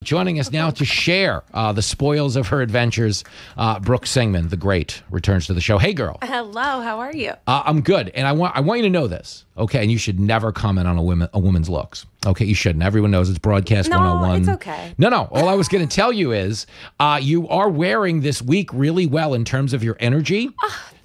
Joining us now to share the spoils of her adventures, Brooke Singman, the great, returns to the show. Hey, girl. Hello, how are you? I'm good, and I want you to know this, okay? And you should never comment on a woman's looks, okay? You shouldn't. Everyone knows it's Broadcast 101. No, it's okay. No. All I was going to tell you is you are wearing this week really well in terms of your energy.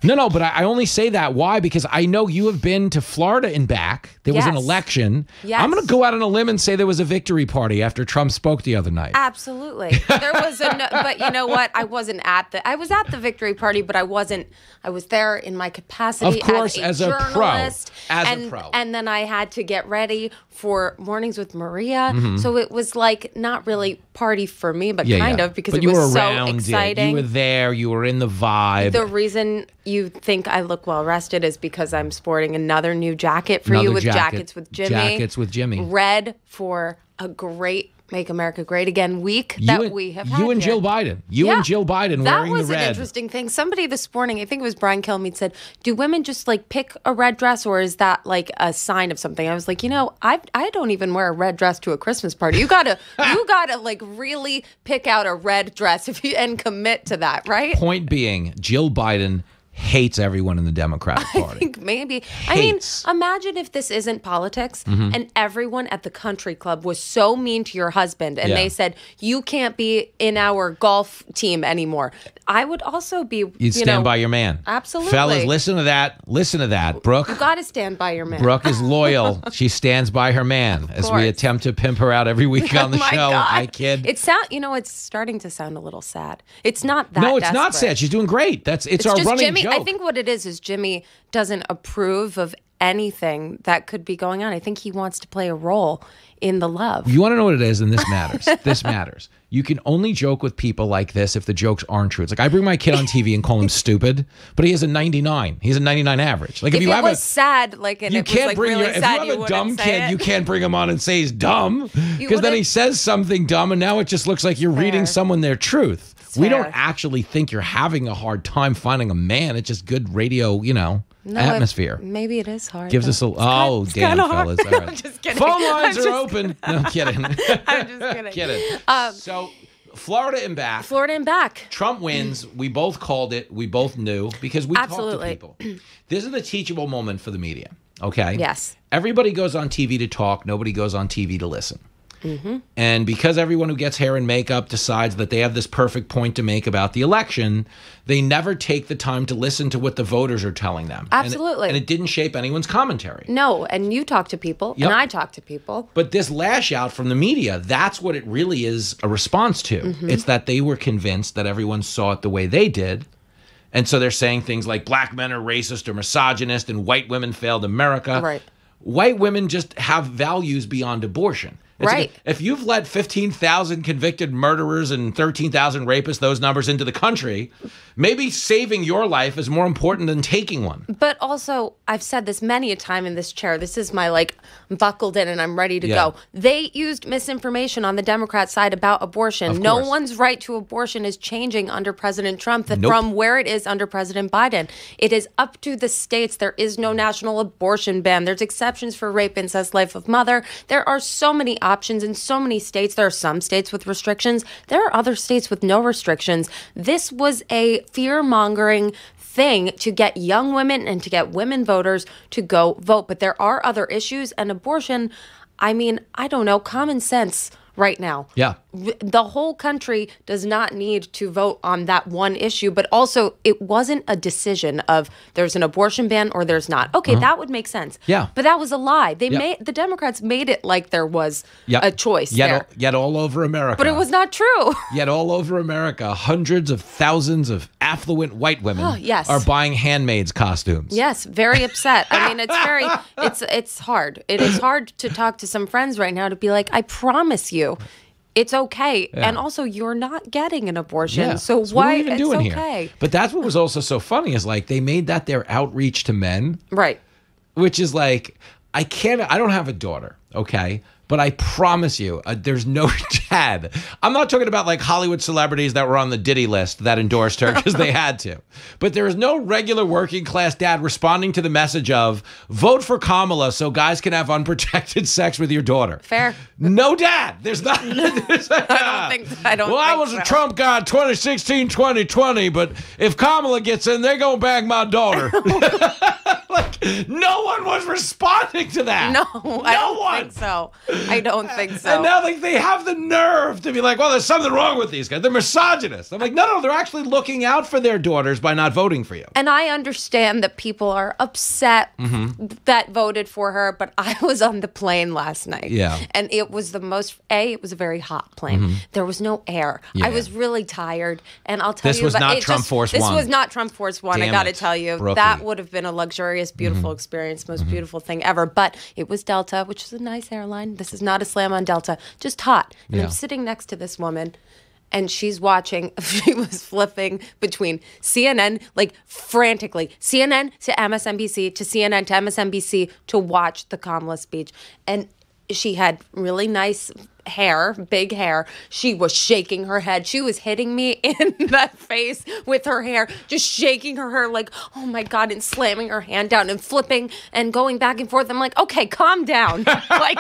No, but I only say that. Why? Because I know you have been to Florida and back. There was an election. Yes. I'm going to go out on a limb and say there was a victory party after Trump spoke the other night. Absolutely. There was but you know what? I was at the victory party, but I wasn't. I was there in my capacity of course, as a journalist. As a pro. And then I had to get ready for Mornings with Maria. Mm-hmm. So it was like not really party for me, but kind of, because but it was so around exciting. You were there. You were in the vibe. The reason you think I look well rested is because I'm sporting another new jacket for you with Jackets with Jimmy. Jackets with Jimmy. Red for a great Make America Great Again week that we have had. You and Jill Biden. And Jill Biden wearing the red. That was an interesting thing. Somebody this morning, I think it was Brian Kilmeade, said, do women just like pick a red dress, or is that like a sign of something? I was like, I don't even wear a red dress to a Christmas party. You gotta like really pick out a red dress and commit to that, right? Point being, Jill Biden hates everyone in the Democratic Party. I think maybe. Hates. I mean, imagine if this isn't politics and everyone at the country club was so mean to your husband and they said, you can't be in our golf team anymore. I would also be, You'd stand by your man. Absolutely. Fellas, listen to that. Listen to that. Brooke. You got to stand by your man. Brooke is loyal. She stands by her man as we attempt to pimp her out every week on the show. God. I kid. It's starting to sound a little sad. It's not that No, it's desperate. not sad. She's doing great. It's our just running Jimmy, joke. I think what it is Jimmy doesn't approve of anything that could be going on. I think he wants to play a role in the love. You want to know what it is, and this matters. This matters. You can only joke with people like this if the jokes aren't true. It's like I bring my kid on TV and call him stupid, but he has a 99. He has a 99 average. Like if you have was sad, like and you it was can't like bring really if sad, you have a dumb kid, you can't bring him on and say he's dumb because then he says something dumb, and now it just looks like you're reading someone their truth. We don't actually think you're having a hard time finding a man. It's just good radio, atmosphere. Maybe it is hard. Gives us a damn, fellas. All right. I'm just kidding. Phone lines are open. No, I'm kidding. I'm just kidding. So Florida and back. Trump wins. We both called it. We both knew because we talked to people. This is the teachable moment for the media. Okay. Yes. Everybody goes on TV to talk. Nobody goes on TV to listen. And because everyone who gets hair and makeup decides that they have this perfect point to make about the election, they never take the time to listen to what the voters are telling them. Absolutely. And it didn't shape anyone's commentary. No, and you talk to people, and I talk to people. But this lash out from the media, that's what it really is a response to. It's that they were convinced that everyone saw it the way they did. And so they're saying things like black men are racist or misogynist and white women failed America. Right. White women just have values beyond abortion. It's right. Like, if you've let 15,000 convicted murderers and 13,000 rapists, those numbers, into the country, maybe saving your life is more important than taking one. But also, I've said this many a time in this chair. This is my, I'm buckled in and I'm ready to go. They used misinformation on the Democrat side about abortion. No one's right to abortion is changing under President Trump from where it is under President Biden. It is up to the states. There is no national abortion ban. There's exceptions for rape, incest, life of mother. There are so many options in so many states. There are some states with restrictions. There are other states with no restrictions. This was a fear-mongering thing to get young women and to get women voters to go vote. But there are other issues, and abortion, I mean, I don't know, common sense right now. Yeah. The whole country does not need to vote on that one issue, but also it wasn't a decision of there's an abortion ban or there's not. Okay, that would make sense. Yeah. But that was a lie. The Democrats made it like there was a choice there. Yet all over America. But it was not true. Yet all over America, hundreds of thousands of affluent white women are buying handmaids' costumes. Yes, very upset. I mean, it's hard. It is hard to talk to some friends right now to be like, I promise you, it's okay. Yeah. And also, you're not getting an abortion. Yeah. So why? What are we even doing okay. Here? But that's what was also so funny is they made that their outreach to men. Right. Which is I don't have a daughter, okay? But I promise you, there's no dad. I'm not talking about like Hollywood celebrities that were on the Diddy list that endorsed her because they had to. But there is no regular working class dad responding to the message of vote for Kamala so guys can have unprotected sex with your daughter. Fair. No dad. There's not. I don't well, think I was so. a Trump guy 2016, 2020, but if Kamala gets in, they're going to bang my daughter. Like, no one was responding to that. No, I don't think so. I don't think so. And now like they have the nerve to be like, well, there's something wrong with these guys. They're misogynists. I'm like, no, they're actually looking out for their daughters by not voting for you. And I understand that people are upset that voted for her, but I was on the plane last night. Yeah. And it was it was a very hot plane. There was no air. Yeah. I was really tired. And I'll tell This you was not Trump Force One. This was not Trump Force One. Damn I got to it, tell you. Brookie. That would have been a luxurious, beautiful experience, most beautiful thing ever. But it was Delta, which is a nice airline. This is not a slam on Delta. Just hot. And I'm sitting next to this woman, and she's watching. She was flipping between CNN, like frantically, CNN to MSNBC to CNN to MSNBC to watch the Kamala speech. And she had really nice hair, big hair. She was shaking her head. She was hitting me in the face with her hair, just shaking her hair like, oh my God, and slamming her hand down and flipping and going back and forth. I'm like, okay, calm down. Like,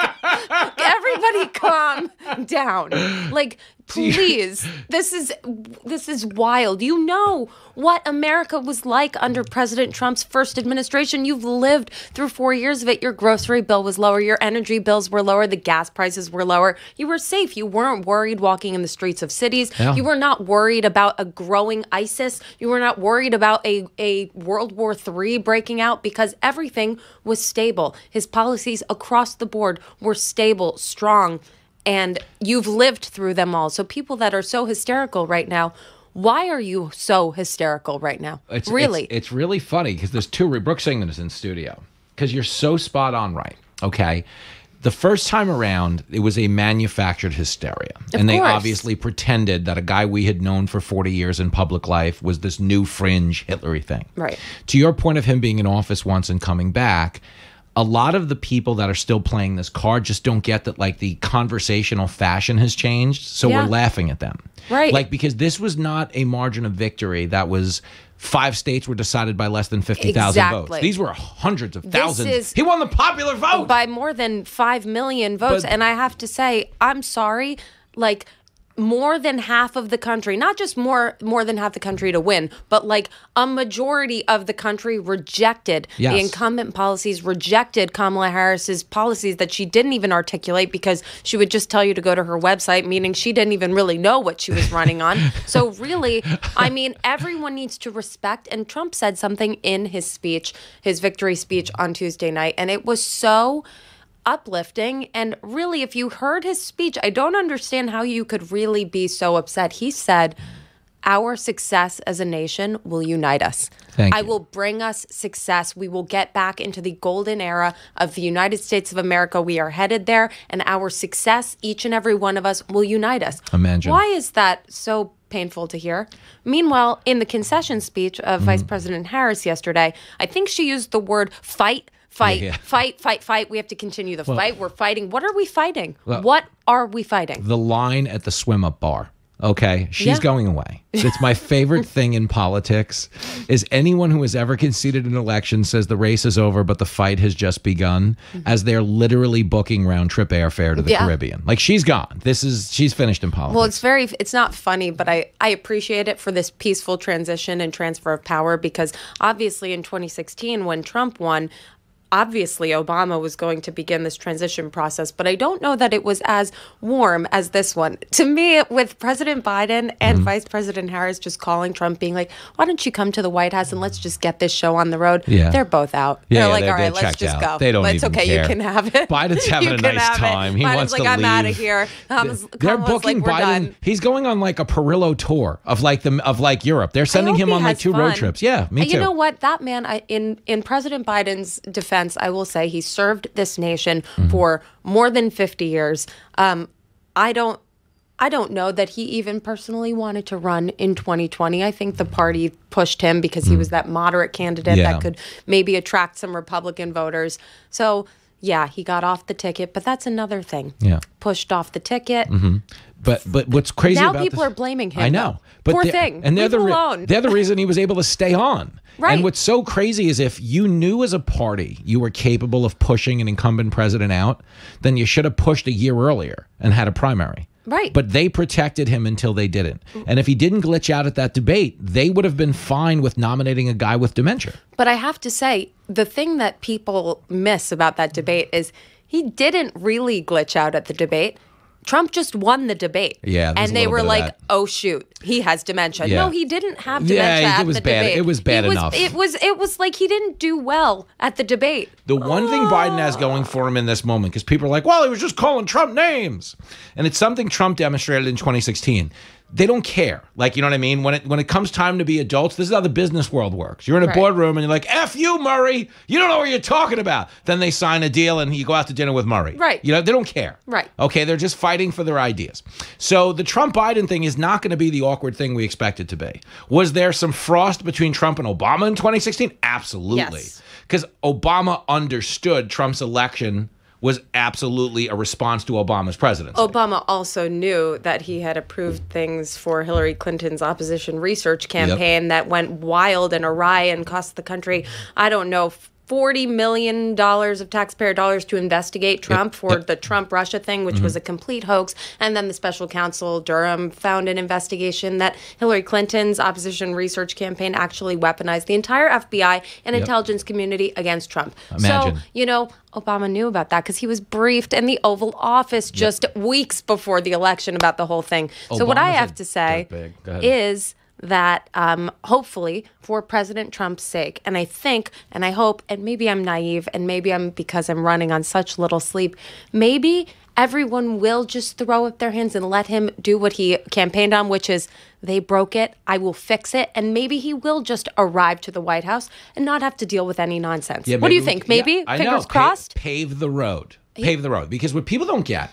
everybody calm down. Like, please, this is wild. You know what America was like under President Trump's first administration. You've lived through 4 years of it. Your grocery bill was lower. Your energy bills were lower. The gas prices were lower. You were safe. You weren't worried walking in the streets of cities. Yeah. You were not worried about a growing ISIS. You were not worried about a World War III breaking out because everything was stable. His policies across the board were stable, strong, and you've lived through them all. So people that are so hysterical right now, why are you so hysterical right now? It's really funny because there's two. Brooke Singman is in studio because you're so spot on right. Okay. The first time around, it was a manufactured hysteria. And they obviously pretended that a guy we had known for 40 years in public life was this new fringe Hitlery thing. Right. To your point of him being in office once and coming back, a lot of the people that are still playing this card just don't get that, like, the conversational fashion has changed. So we're laughing at them. Right. Like, because this was not a margin of victory that was 5 states were decided by less than 50,000 votes. These were hundreds of thousands. He won the popular vote by more than 5 million votes. And I have to say, I'm sorry, like, more than half of the country, not just more than half the country to win, but like a majority of the country rejected the incumbent policies, rejected Kamala Harris's policies that she didn't even articulate because she would just tell you to go to her website, meaning she didn't even really know what she was running on. So really, I mean, everyone needs to respect. And Trump said something in his speech, his victory speech on Tuesday night, and it was so uplifting. And really, if you heard his speech, I don't understand how you could really be so upset. He said, our success as a nation will unite us. I will bring us success. We will get back into the golden era of the United States of America. We are headed there, and our success, each and every one of us, will unite us. Imagine. Why is that so painful to hear? Meanwhile, in the concession speech of Vice President Harris yesterday, I think she used the word fight. Fight. We have to continue the fight. We're fighting. What are we fighting? What are we fighting? The line at the swim-up bar. Okay, she's going away. It's my favorite thing in politics is anyone who has ever conceded an election says the race is over, but the fight has just begun, as they're literally booking round-trip airfare to the Caribbean. Like, she's gone. She's finished in politics. Well, it's not funny, but I appreciate it for this peaceful transition and transfer of power, because obviously in 2016 when Trump won, obviously, Obama was going to begin this transition process, but I don't know that it was as warm as this one. To me, with President Biden and Vice President Harris just calling Trump, being like, why don't you come to the White House and let's just get this show on the road? Yeah. They're both out. They're like, all right, let's just go. They don't even care. You can have it. Biden's having a nice time. He wants to leave. I'm out of here. They're booking Biden. Done. He's going on like a Perillo tour of Europe. They're sending him on like 2 road trips. Yeah, me too. You know what? That man, in President Biden's defense, I will say he served this nation for more than 50 years. I don't know that he even personally wanted to run in 2020. I think the party pushed him because he was that moderate candidate that could maybe attract some Republican voters. So Yeah, he got off the ticket, but that's another thing. Yeah. Pushed off the ticket. But what's crazy now about people are blaming him. I know. But Poor thing. And they're Leave him alone. They're the reason he was able to stay on. Right. And what's so crazy is if you knew as a party you were capable of pushing an incumbent president out, then you should have pushed a year earlier and had a primary. Right. But they protected him until they didn't. And if he didn't glitch out at that debate, they would have been fine with nominating a guy with dementia. But I have to say, the thing that people miss about that debate is he didn't really glitch out at the debate. Trump just won the debate. Yeah, and they were like, "Oh shoot, he has dementia." Yeah. No, he didn't have dementia at the debate. It was bad enough. It was like he didn't do well at the debate. The one thing Biden has going for him in this moment, because people are like, "Well, he was just calling Trump names," and it's something Trump demonstrated in 2016. They don't care. Like, you know what I mean? When it comes time to be adults, this is how the business world works. You're in a boardroom and you're like, F you, Murray. You don't know what you're talking about. Then they sign a deal and you go out to dinner with Murray. Right. You know, they don't care. Right. Okay, they're just fighting for their ideas. So the Trump-Biden thing is not going to be the awkward thing we expect it to be. Was there some frost between Trump and Obama in 2016? Absolutely. Yes. Because Obama understood Trump's election was absolutely a response to Obama's presidency. Obama also knew that he had approved things for Hillary Clinton's opposition research campaign that went wild and awry and cost the country, I don't know, $40 million of taxpayer dollars to investigate Trump for the Trump-Russia thing, which was a complete hoax. And then the special counsel, Durham, found an investigation that Hillary Clinton's opposition research campaign actually weaponized the entire FBI and intelligence community against Trump. Imagine. So, you know, Obama knew about that because he was briefed in the Oval Office just weeks before the election about the whole thing. So what I have to say is that hopefully for President Trump's sake, and I think, and I hope, and maybe I'm naive, and maybe I'm because I'm running on such little sleep, maybe everyone will just throw up their hands and let him do what he campaigned on, which is they broke it, I will fix it, and maybe he will just arrive to the White House and not have to deal with any nonsense. Yeah, what do you think? Maybe? Fingers crossed? Pave the road. Pave the road. Because what people don't get,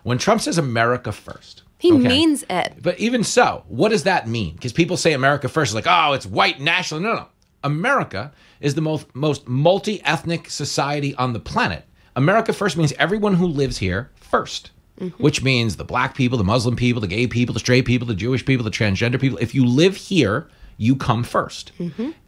when Trump says America first, he means it. But even so, what does that mean? Because people say America first, like, oh, it's white national. No. America is the most multi-ethnic society on the planet. America first means everyone who lives here first, which means the black people, the Muslim people, the gay people, the straight people, the Jewish people, the transgender people. If you live here, you come first.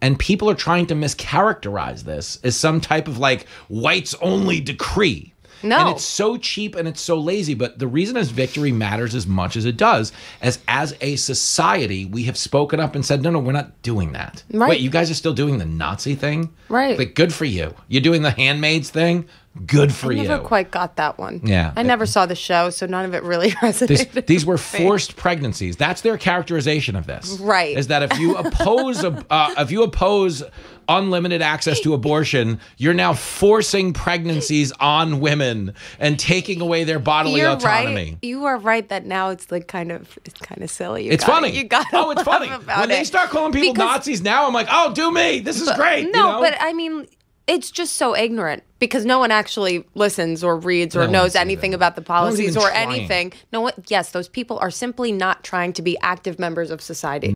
And people are trying to mischaracterize this as some type of like whites only decree. No. And it's so cheap and it's so lazy. But the reason his victory matters as much as it does, as a society, we have spoken up and said, no, we're not doing that. Right. Wait, you guys are still doing the Nazi thing? Right. Like, good for you. You're doing the Handmaid's thing? Good for you. I never quite got that one. Yeah. I never saw the show, so none of it really resonated. These were forced pregnancies. That's their characterization of this. Right. Is that if you oppose unlimited access to abortion, you're now forcing pregnancies on women and taking away their bodily autonomy. Right. You are right that now it's like kind of silly. It's funny. You got it's funny. When they start calling people Nazis now, I'm like, oh, do me. This is great. No, you know? But I mean, it's just so ignorant because no one actually listens or reads or knows anything about the policies or anything. No one. Yes, those people are simply not trying to be active members of society.